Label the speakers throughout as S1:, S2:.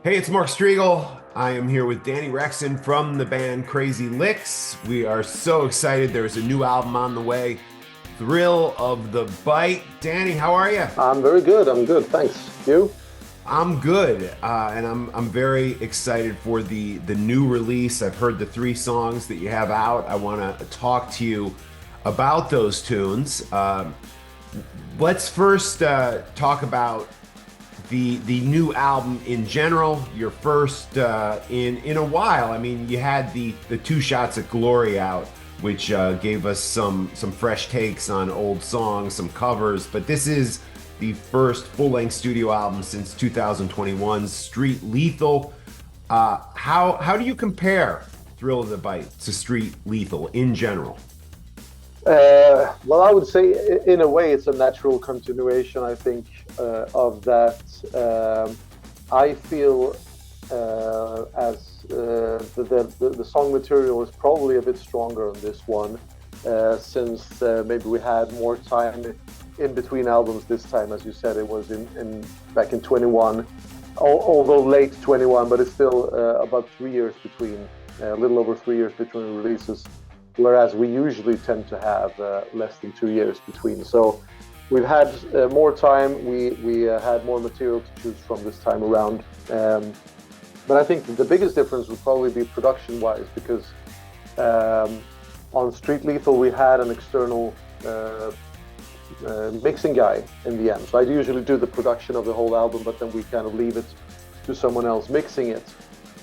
S1: Hey, it's Mark Strigl. I am here with Danny Rexon from the band Crazy Lixx. We are so excited. There's a new album on the way. Thrill of the Bite. Danny, how are you?
S2: I'm very good. I'm good. Thanks. You?
S1: I'm good, and I'm very excited for the new release. I've heard the three songs that you have out. I want to talk to you about those tunes. Let's first talk about the new album in general. Your first in a while. I mean, you had the two shots at Glory out, which gave us some fresh takes on old songs, some covers. But this is the first full-length studio album since 2021's Street Lethal. How do you compare Thrill of the Bite to Street Lethal in general?
S2: Well, I would say in a way it's a natural continuation, I think, of that. I feel as the song material is probably a bit stronger on this one, since maybe we had more time in between albums this time. As you said, it was in back in 21, although late 21, but it's still about 3 years between, a little over 3 years between releases. Whereas we usually tend to have less than 2 years between. So we've had more time, we had more material to choose from this time around. But I think the biggest difference would probably be production-wise, because on Street Lethal we had an external mixing guy in the end. So I usually do the production of the whole album, but then we kind of leave it to someone else mixing it.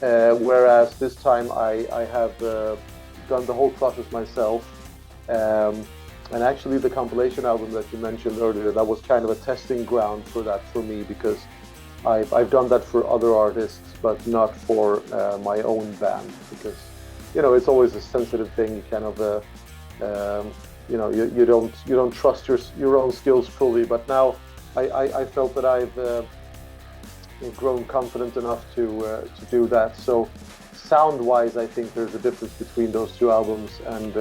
S2: Whereas this time I have done the whole process myself. And actually the compilation album that you mentioned earlier, that was kind of a testing ground for that for me, because I've done that for other artists, but not for my own band, because, you know, it's always a sensitive thing. You kind of, you don't trust your own skills fully. But now I felt that I've grown confident enough to do that. So sound-wise, I think there's a difference between those two albums, and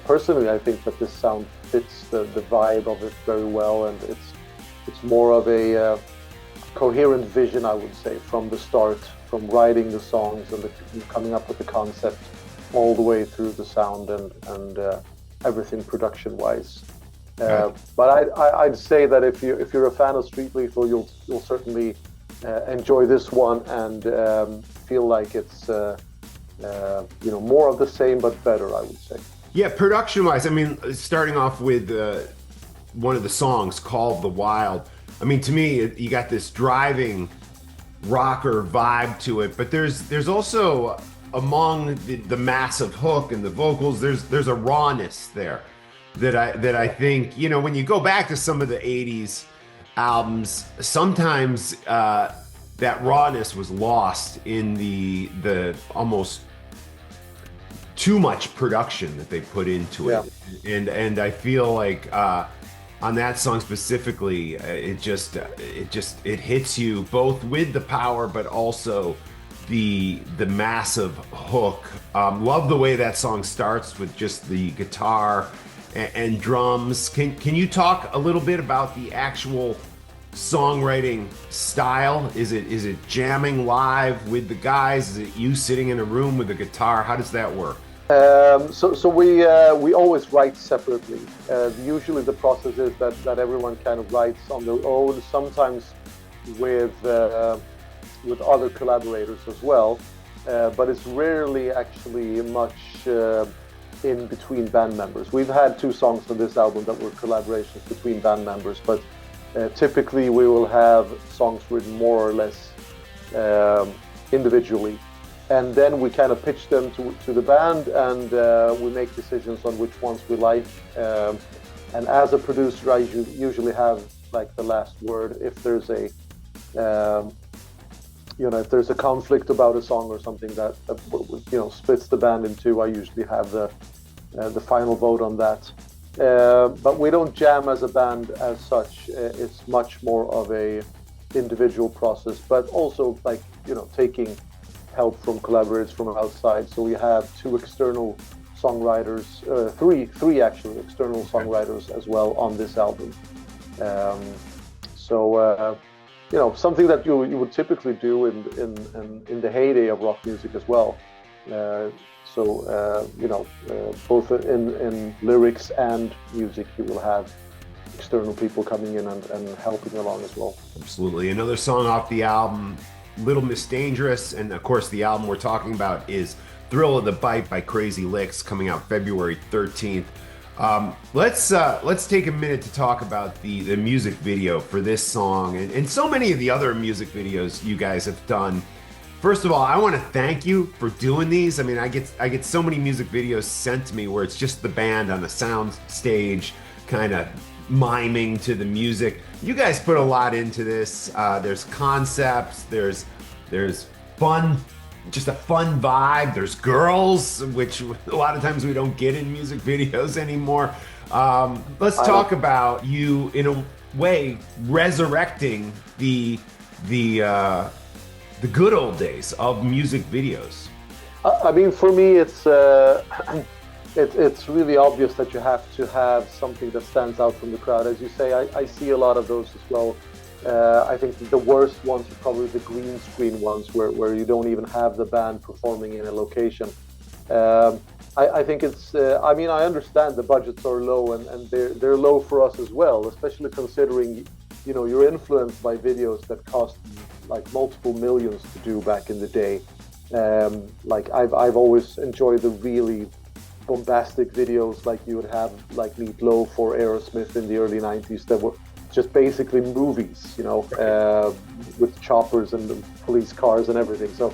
S2: personally, I think that this sound fits the vibe of it very well, and it's more of a coherent vision, I would say, from the start, from writing the songs and coming up with the concept, all the way through the sound and everything production-wise. But I'd say that if you're a fan of Street Lethal, you'll certainly enjoy this one and feel like it's more of the same but better, I would say.
S1: Yeah, production-wise, I mean, starting off with one of the songs called "The Wild." I mean, to me, you got this driving rocker vibe to it, but there's also, among the massive hook and the vocals, there's a rawness there that I think, you know, when you go back to some of the '80s albums, sometimes that rawness was lost in the almost too much production that they put into it.
S2: Yeah.
S1: And I feel like on that song specifically, it hits you both with the power but also the massive hook. Love the way that song starts with just the guitar and drums. Can you talk a little bit about the actual songwriting style? Is it jamming live with the guys? Is it you sitting in a room with a guitar? How does that work?
S2: So we always write separately. Usually the process is that everyone kind of writes on their own, sometimes with other collaborators as well. But it's rarely actually much in between band members. We've had two songs on this album that were collaborations between band members, but typically we will have songs written more or less individually. And then we kind of pitch them to the band, and we make decisions on which ones we like. And as a producer, I usually have like the last word. If there's if there's a conflict about a song or something that splits the band in two, I usually have the final vote on that. But we don't jam as a band as such. It's much more of a individual process, but also taking help from collaborators from outside. So we have two external songwriters, three actually external songwriters as well on this album. something that you would typically do in the heyday of rock music as well. Both in lyrics and music, you will have external people coming in and helping along as well.
S1: Absolutely. Another song off the album, Little Miss Dangerous, and of course the album we're talking about is Thrill of the Bite by Crazy Lixx, coming out February 13th. Let's take a minute to talk about the music video for this song and so many of the other music videos you guys have done. First of all, I want to thank you for doing these. I mean, I get so many music videos sent to me where it's just the band on a sound stage kind of miming to the music. You guys put a lot into this. There's concepts, there's fun, just a fun vibe. There's girls, which a lot of times we don't get in music videos anymore. Let's talk about you in a way resurrecting the good old days of music videos.
S2: I mean, for me, it's really obvious that you have to have something that stands out from the crowd. As you say, I see a lot of those as well. I think the worst ones are probably the green screen ones where you don't even have the band performing in a location. I think I understand the budgets are low and they're low for us as well, especially considering, you're influenced by videos that cost like multiple millions to do back in the day. I've always enjoyed the really bombastic videos like you would have like Meat Loaf or Aerosmith in the early 90s that were just basically movies, with choppers and police cars and everything. So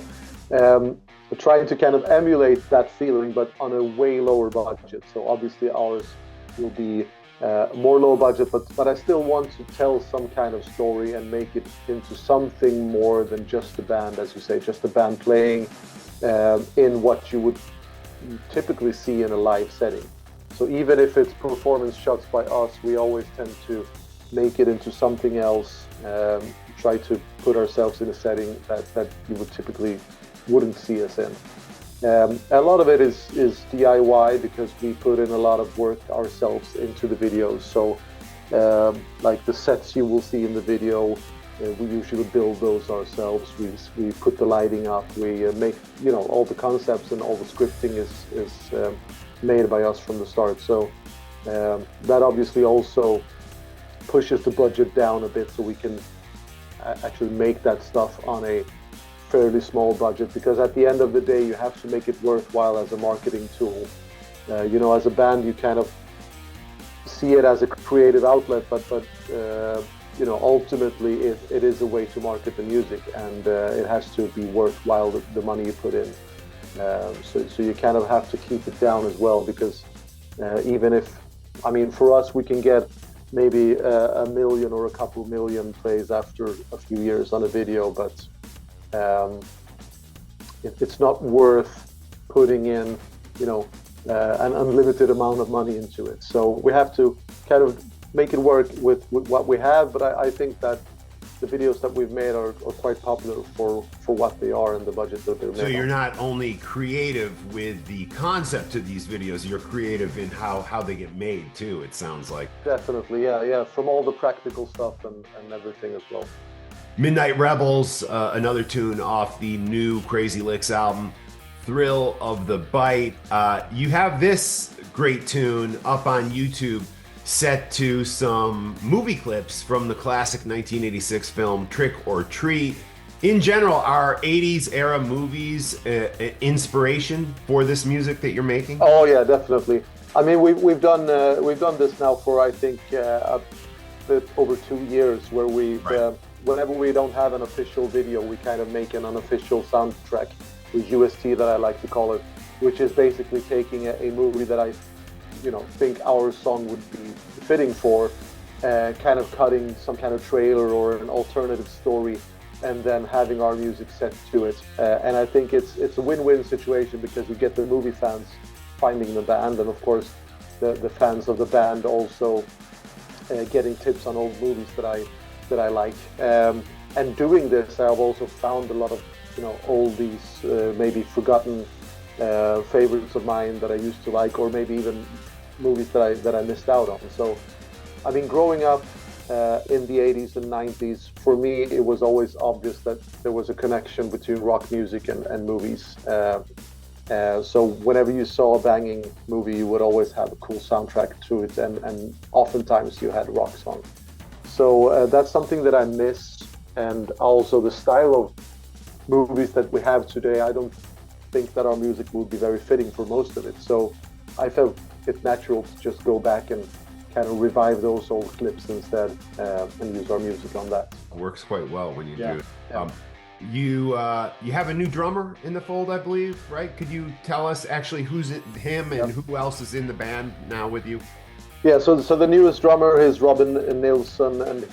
S2: trying to kind of emulate that feeling, but on a way lower budget. So obviously ours will be more low budget, but I still want to tell some kind of story and make it into something more than just a band, as you say, just a band playing in what you would typically see in a live setting. So even if it's performance shots by us, we always tend to make it into something else, try to put ourselves in a setting that you would typically wouldn't see us in. A lot of it is DIY because we put in a lot of work ourselves into the videos. So like the sets you will see in the video, we usually build those ourselves. We put the lighting up. We make all the concepts and all the scripting is made by us from the start. So that obviously also pushes the budget down a bit, so we can actually make that stuff on a fairly small budget. Because at the end of the day, you have to make it worthwhile as a marketing tool. As a band, you kind of see it as a creative outlet, but ultimately it is a way to market the music, and it has to be worthwhile the money you put in. So you kind of have to keep it down as well, because even if, for us, we can get maybe a million or a couple million plays after a few years on a video, but it's not worth putting in, an unlimited amount of money into it. So we have to kind of make it work with what we have, but I think that the videos that we've made are quite popular for what they are and the budget that they're made.
S1: So you're not only creative with the concept of these videos, you're creative in how they get made too, it sounds like.
S2: Definitely, yeah, from all the practical stuff and everything as well.
S1: Midnight Rebels, another tune off the new Crazy Lixx album, Thrill of the Bite. You have this great tune up on YouTube set to some movie clips from the classic 1986 film Trick or Treat. In general, are 80s era movies inspiration for this music that you're making?
S2: Oh yeah, definitely. We've done this now for I think a bit over 2 years, where whenever we don't have an official video, we kind of make an unofficial soundtrack, with UST that I like to call it, which is basically taking a movie that I think our song would be fitting for, kind of cutting some kind of trailer or an alternative story, and then having our music set to it. And I think it's a win-win situation, because you get the movie fans finding the band, and of course the fans of the band also getting tips on old movies that I like. And doing this, I've also found a lot of oldies, maybe forgotten favorites of mine that I used to like, or maybe even movies that I missed out on. So growing up in the 80s and 90s, for me, it was always obvious that there was a connection between rock music and movies. So whenever you saw a banging movie, you would always have a cool soundtrack to it, and oftentimes you had a rock song. So that's something that I miss, and also the style of movies that we have today. I don't think that our music will be very fitting for most of it. So I felt it natural to just go back and kind of revive those old clips instead, and use our music on that.
S1: It works quite well when you do.
S2: Yeah.
S1: You have a new drummer in the fold, I believe, right? Could you tell us actually who's him and who else is in the band now with you?
S2: Yeah, so the newest drummer is Robin Nilsson, and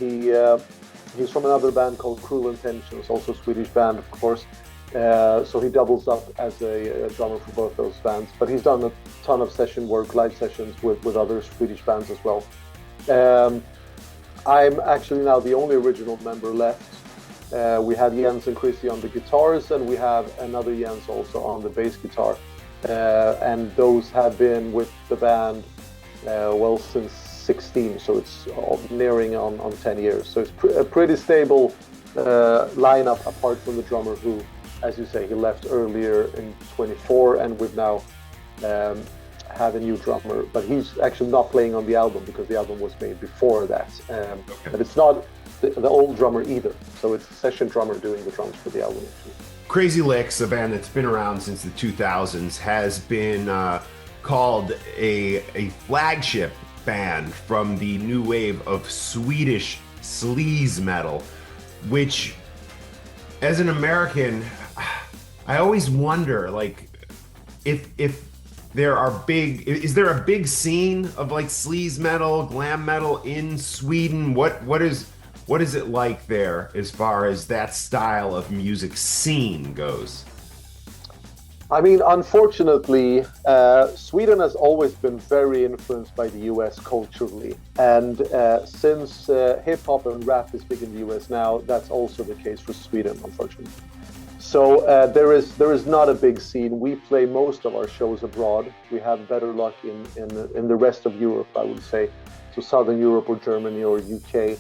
S2: he's from another band called Cruel Intentions, also a Swedish band, of course. So he doubles up as a drummer for both those bands. But he's done a ton of session work, live sessions with other Swedish bands as well. I'm actually now the only original member left. We have Jens and Chrissy on the guitars, and we have another Jens also on the bass guitar. And those have been with the band since 16, so it's nearing on 10 years. So it's a pretty stable lineup, apart from the drummer who, as you say, he left earlier in 24, and we've now have a new drummer, but he's actually not playing on the album because the album was made before that. But it's not the old drummer either, so it's a session drummer doing the drums for the album.
S1: Crazy Lixx, a band that's been around since the 2000s, has been called a flagship band from the new wave of Swedish sleaze metal, which, as an American, I always wonder, like, if there are is there a big scene of like sleaze metal, glam metal in Sweden? What is it like there as far as that style of music scene goes?
S2: I mean, unfortunately, Sweden has always been very influenced by the US culturally. And since hip hop and rap is big in the US now, that's also the case for Sweden, unfortunately. So there is not a big scene. We play most of our shows abroad. We have better luck in the rest of Europe, I would say. So Southern Europe or Germany or UK.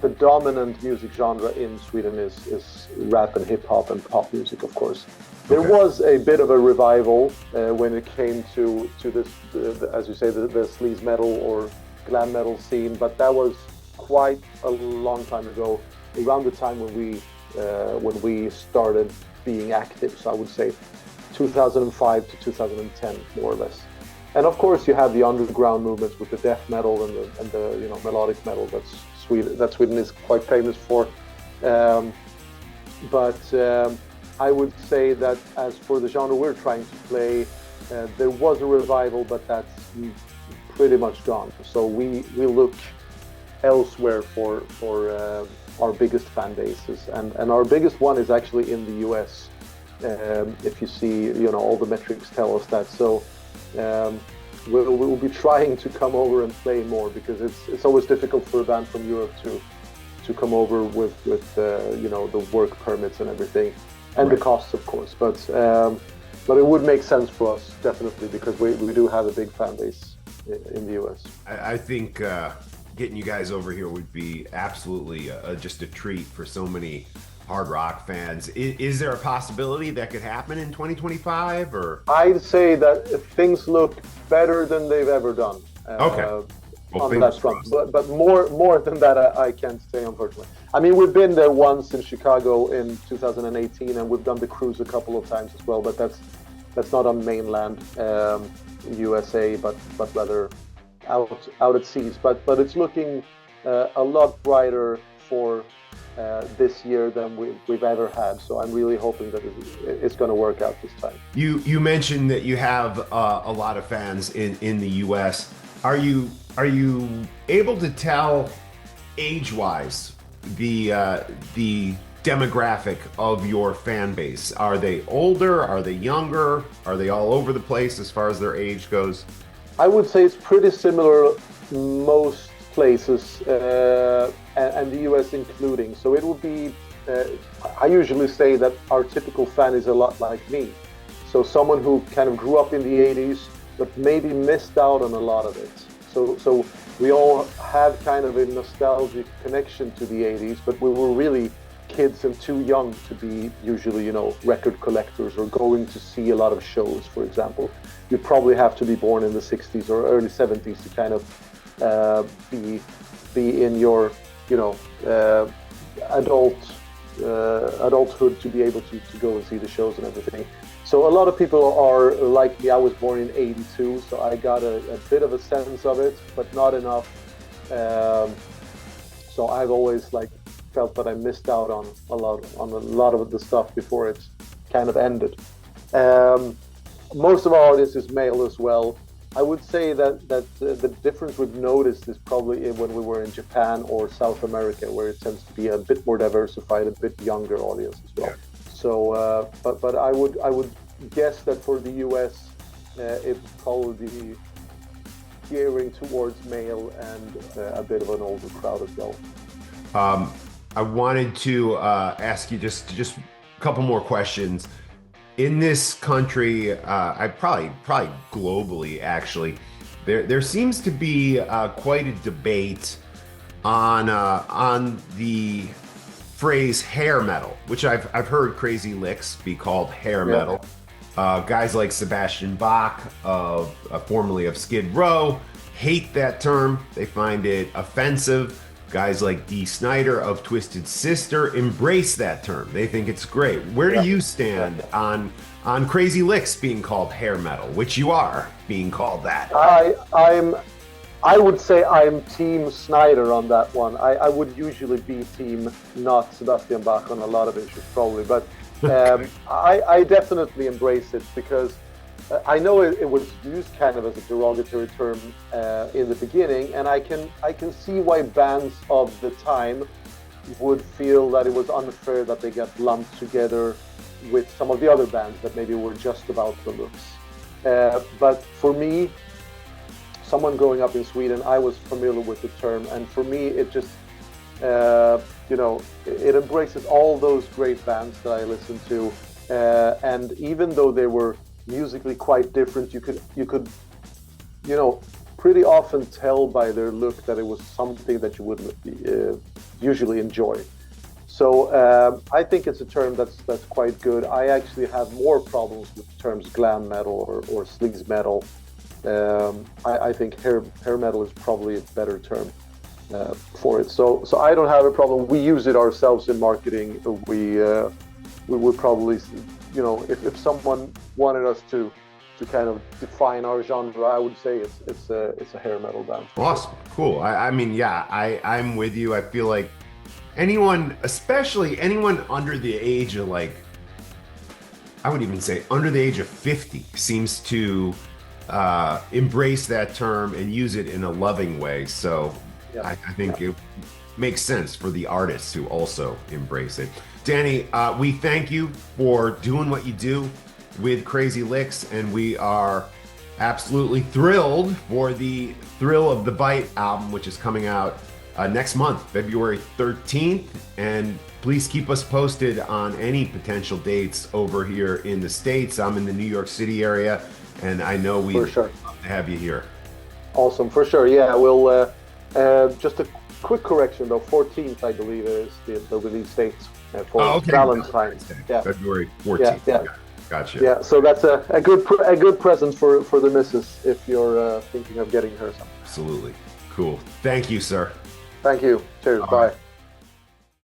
S2: The dominant music genre in Sweden is rap and hip hop and pop music, of course. There was a bit of a revival when it came to this, as you say, the sleaze metal or glam metal scene, but that was quite a long time ago, around the time when we started being active. So I would say 2005 to 2010, more or less. And of course, you have the underground movements with the death metal and the melodic metal that Sweden is quite famous for. But I would say that as for the genre we're trying to play, there was a revival, but that's pretty much gone. So we look elsewhere for our biggest fan bases, and our biggest one is actually in the US. If you see, all the metrics tell us that. So we'll be trying to come over and play more, because it's always difficult for a band from Europe to come over with the work permits and everything, and the costs, of course. But it would make sense for us, definitely, because we do have a big fan base in the US.
S1: I think getting you guys over here would be absolutely just a treat for so many hard rock fans. Is there a possibility that could happen in 2025? Or
S2: I'd say that things look better than they've ever done. On that front, but more than that, I can't say, unfortunately. I mean, we've been there once in Chicago in 2018, and we've done the cruise a couple of times as well. But that's not on mainland USA, but rather out at seas. But it's looking a lot brighter for this year than we've ever had. So I'm really hoping that it's going to work out this time.
S1: You mentioned that you have a lot of fans in the US. Are you able to tell age-wise the demographic of your fan base? Are they older? Are they younger? Are they all over the place as far as their age goes?
S2: I would say it's pretty similar most places, and the US including. So it would be, I usually say that our typical fan is a lot like me. So someone who kind of grew up in the 80s, but maybe missed out on a lot of it. So we all have kind of a nostalgic connection to the 80s, but we were really kids and too young to be usually, record collectors or going to see a lot of shows, for example. You probably have to be born in the 60s or early 70s to kind of be in your, adulthood to be able to go and see the shows and everything. So a lot of people are like me. I was born in '82, so I got a bit of a sense of it, but not enough. So I've always felt that I missed out on a lot of the stuff before it kind of ended. Most of our audience is male as well. I would say that the difference we've noticed is probably when we were in Japan or South America, where it tends to be a bit more diversified, a bit younger audience as well. So, but I would guess that for the US, it would probably be gearing towards male and a bit of an older crowd as well.
S1: I wanted to ask you just a couple more questions. In this country, I probably globally actually, there seems to be quite a debate on the phrase hair metal, which I've heard Crazy Lixx be called hair metal. Guys like Sebastian Bach, formerly of Skid Row, hate that term. They find it offensive. Guys like Dee Snider of Twisted Sister embrace that term. They think it's great. Where do you stand on Crazy Lixx being called hair metal, which you are being called that?
S2: I would say I'm Team Snyder on that one. I would usually be Team not Sebastian Bach on a lot of issues, probably, but I definitely embrace it because I know it was used kind of as a derogatory term in the beginning, and I can see why bands of the time would feel that it was unfair that they got lumped together with some of the other bands that maybe were just about the looks. But for me, someone growing up in Sweden, I was familiar with the term, and for me, it just it embraces all those great bands that I listened to, and even though they were musically quite different, you could pretty often tell by their look that it was something that you would usually enjoy. So I think it's a term that's quite good. I actually have more problems with terms glam metal or sleaze metal. I think hair metal is probably a better term for it. So I don't have a problem. We use it ourselves in marketing. We would probably, if someone wanted us to kind of define our genre, I would say it's a hair metal band.
S1: Awesome, cool. I'm with you. I feel like anyone, especially anyone under the age of I would even say under the age of 50, seems to embrace that term and use it in a loving way. So I think it makes sense for the artists to also embrace it. Danny, we thank you for doing what you do with Crazy Lixx, and we are absolutely thrilled for the Thrill of the Bite album, which is coming out next month, February 13th. And please keep us posted on any potential dates over here in the States. I'm in the New York City area, and I know we'd love to have you here.
S2: Awesome, for sure. Yeah, we'll just a quick correction though. 14th, I believe, is the release date for Valentine's.
S1: Yeah, February 14th.
S2: Yeah.
S1: Gotcha.
S2: Yeah, so that's a good present for the missus if you're thinking of getting her something.
S1: Absolutely. Cool. Thank you, sir.
S2: Thank you. Cheers. Bye.